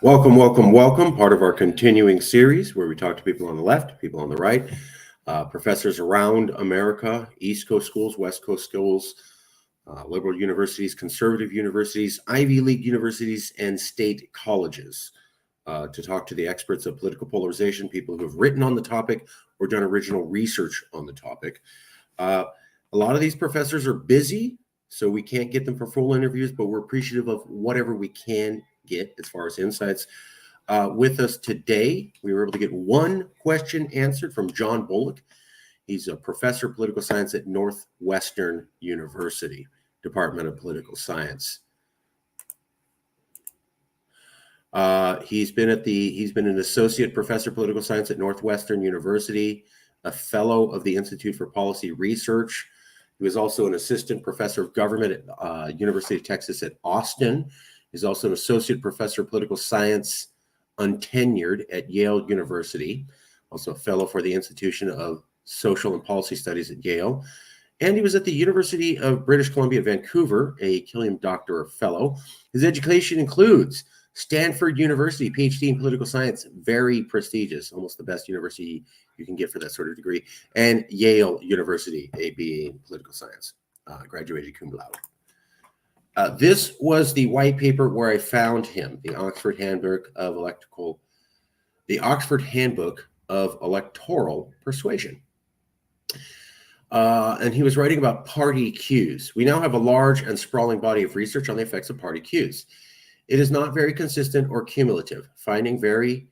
Welcome, welcome, welcome. Part of our continuing series where we talk to people on the left, people on the right, professors around America, East Coast schools, West Coast schools, liberal universities, conservative universities, Ivy League universities, and state colleges to talk to the experts of political polarization, people who have written on the topic or done original research on the topic. A lot of these professors are busy, so we can't get them for full interviews, but we're appreciative of whatever we can get as far as insights. With us today, we were able to get one question answered from John Bullock. He's a professor of political science at Northwestern University, Department of Political Science. He's been an associate professor of political science at Northwestern University, a fellow of the Institute for Policy Research. He was also an assistant professor of government at University of Texas at Austin. He's also an associate professor of political science, untenured at Yale University, also a fellow for the Institution of Social and Policy Studies at Yale. And he was at the University of British Columbia, Vancouver, a Killiam Doctor Fellow. His education includes Stanford University, PhD in political science, very prestigious, almost the best university you can get for that sort of degree, and Yale University, a BA in political science, graduated cum laude. This was the white paper where I found him, the Oxford Handbook of Electoral Persuasion. And he was writing about party cues. We now have a large and sprawling body of research on the effects of party cues. It is not very consistent or cumulative. Findings vary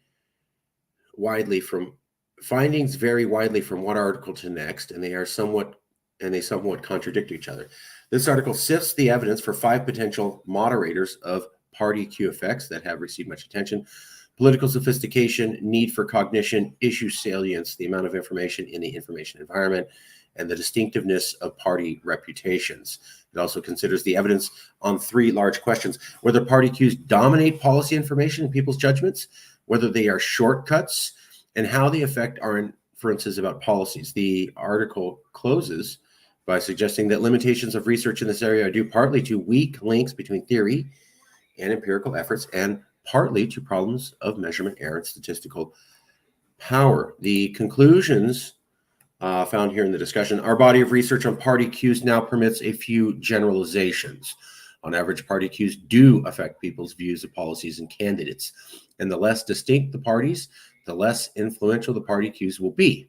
widely from one article to next, and they somewhat contradict each other. This article sifts the evidence for 5 potential moderators of party cue effects that have received much attention: political sophistication, need for cognition, issue salience, the amount of information in the information environment, and the distinctiveness of party reputations. It also considers the evidence on 3 large questions: whether party cues dominate policy information in people's judgments, whether they are shortcuts, and how they affect our inferences about policies. The article closes by suggesting that limitations of research in this area are due partly to weak links between theory and empirical efforts, and partly to problems of measurement error and statistical power. The conclusions found here in the discussion: our body of research on party cues now permits a few generalizations. On average, party cues do affect people's views of policies and candidates, and the less distinct the parties, the less influential the party cues will be.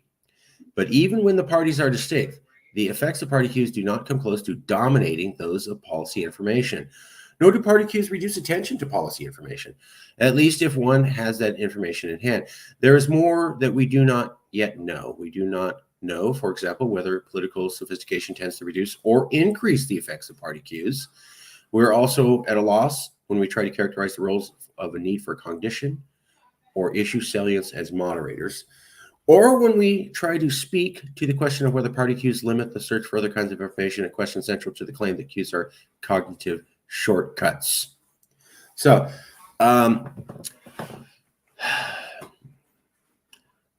But even when the parties are distinct, the effects of party cues do not come close to dominating those of policy information. Nor do party cues reduce attention to policy information, at least if one has that information in hand. There is more that we do not yet know. We do not know, for example, whether political sophistication tends to reduce or increase the effects of party cues. We're also at a loss when we try to characterize the roles of a need for cognition or issue salience as moderators, or when we try to speak to the question of whether party cues limit the search for other kinds of information, a question central to the claim that cues are cognitive shortcuts. So, on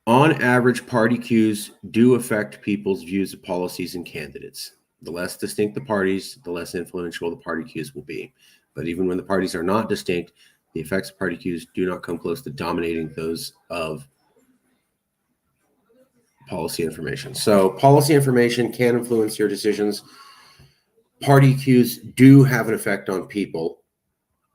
average, party cues do affect people's views of policies and candidates. The less distinct the parties, the less influential the party cues will be. But even when the parties are not distinct, the effects of party cues do not come close to dominating those of policy information. So policy information can influence your decisions. Party cues do have an effect on people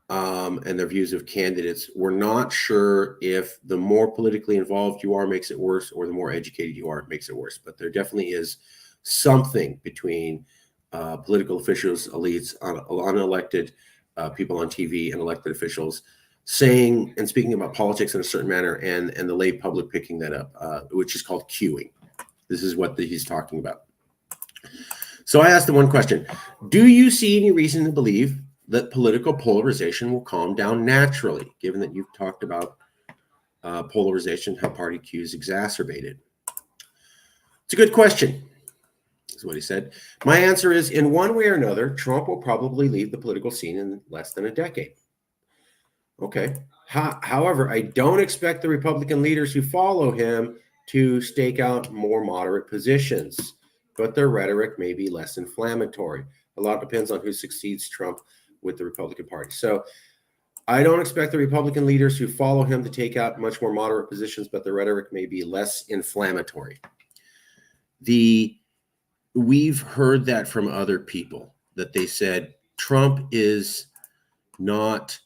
and their views of candidates. We're not sure if the more politically involved you are makes it worse, or the more educated you are makes it worse. But there definitely is something between political officials, elites, unelected people on TV, and elected officials saying and speaking about politics in a certain manner, and the lay public picking that up, which is called cueing. This is what he's talking about. So I asked him one question: do you see any reason to believe that political polarization will calm down naturally, given that you've talked about polarization, how party cues exacerbate it? It's a good question, is what he said. My answer is, in one way or another, Trump will probably leave the political scene in less than a decade. Okay. However, I don't expect the Republican leaders who follow him to stake out more moderate positions, but their rhetoric may be less inflammatory. A lot depends on who succeeds Trump with the Republican Party. So I don't expect the Republican leaders who follow him to take out much more moderate positions, but the rhetoric may be less inflammatory. We've heard that from other people, that they said Trump is not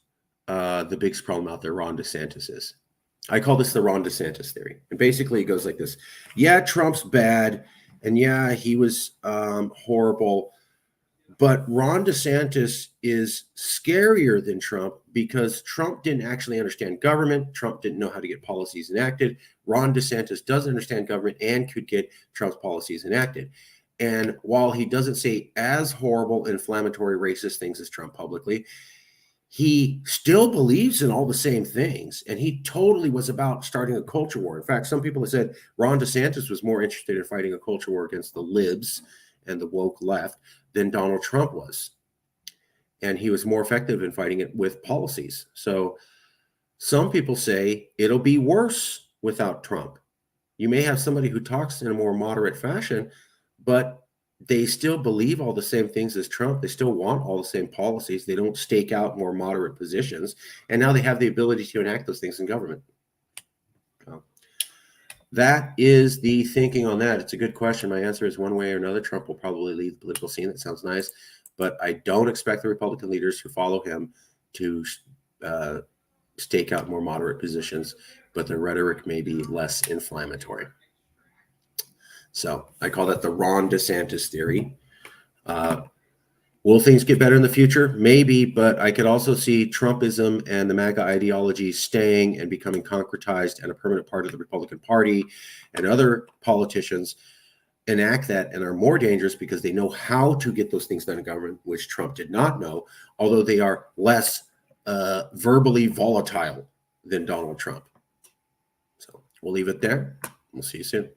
the biggest problem out there. Ron DeSantis is. I call this the Ron DeSantis theory. And basically it goes like this. Yeah, Trump's bad. And yeah, he was horrible. But Ron DeSantis is scarier than Trump because Trump didn't actually understand government. Trump didn't know how to get policies enacted. Ron DeSantis does understand government and could get Trump's policies enacted. And while he doesn't say as horrible, inflammatory, racist things as Trump publicly, he still believes in all the same things. And he totally was about starting a culture war. In fact, some people have said Ron DeSantis was more interested in fighting a culture war against the libs and the woke left than Donald Trump was. And he was more effective in fighting it with policies. So some people say it'll be worse without Trump. You may have somebody who talks in a more moderate fashion, but they still believe all the same things as Trump. They still want all the same policies. They don't stake out more moderate positions. And now they have the ability to enact those things in government. So that is the thinking on that. It's a good question. My answer is one way or another. Trump will probably leave the political scene. That sounds nice. But I don't expect the Republican leaders who follow him to stake out more moderate positions, but the rhetoric may be less inflammatory. So I call that the Ron DeSantis theory. Will things get better in the future? Maybe, but I could also see Trumpism and the MAGA ideology staying and becoming concretized and a permanent part of the Republican Party, and other politicians enact that and are more dangerous because they know how to get those things done in government, which Trump did not know, although they are less verbally volatile than Donald Trump. So we'll leave it there. We'll see you soon.